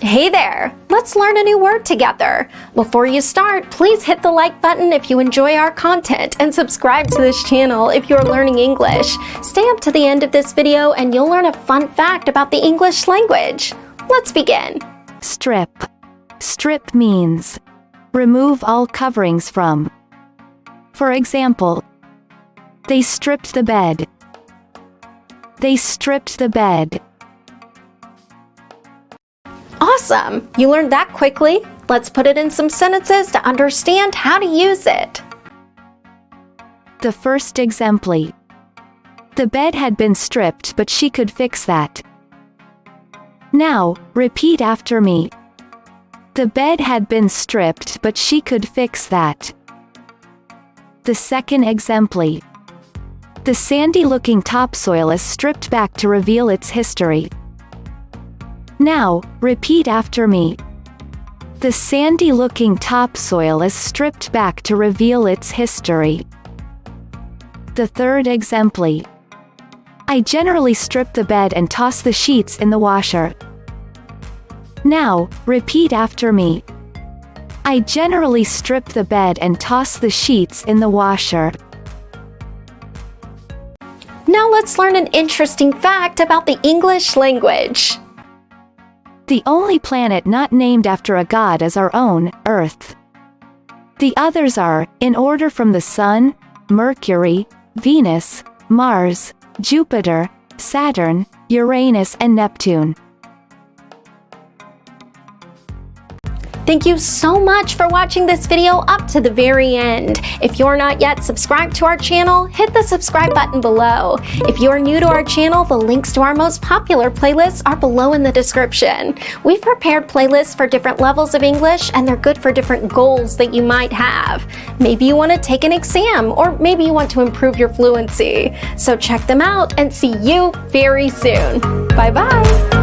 Hey there! Let's learn a new word together. Before you start, please hit the like button if you enjoy our content and subscribe to this channel if you're learning English. Stay up to the end of this video and you'll learn a fun fact about the English language. Let's begin. Strip. Strip means remove all coverings from. For example, they stripped the bed. They stripped the bed. Awesome! You learned that quickly. Let's put it in some sentences to understand how to use it. The first example. The bed had been stripped, but she could fix that. Now, repeat after me. The bed had been stripped, but she could fix that. The second example. The sandy-looking topsoil is stripped back to reveal its history. Now, repeat after me. The sandy-looking topsoil is stripped back to reveal its history. The third example. I generally strip the bed and toss the sheets in the washer. Now, repeat after me. I generally strip the bed and toss the sheets in the washer. Now let's learn an interesting fact about the English language. The only planet not named after a god is our own, Earth. The others are, in order from the Sun, Mercury, Venus, Mars, Jupiter, Saturn, Uranus and Neptune. Thank you so much for watching this video up to the very end. If you're not yet subscribed to our channel, hit the subscribe button below. If you're new to our channel, the links to our most popular playlists are below in the description. We've prepared playlists for different levels of English, and they're good for different goals that you might have. Maybe you want to take an exam, or maybe you want to improve your fluency. So check them out and see you very soon. Bye-bye.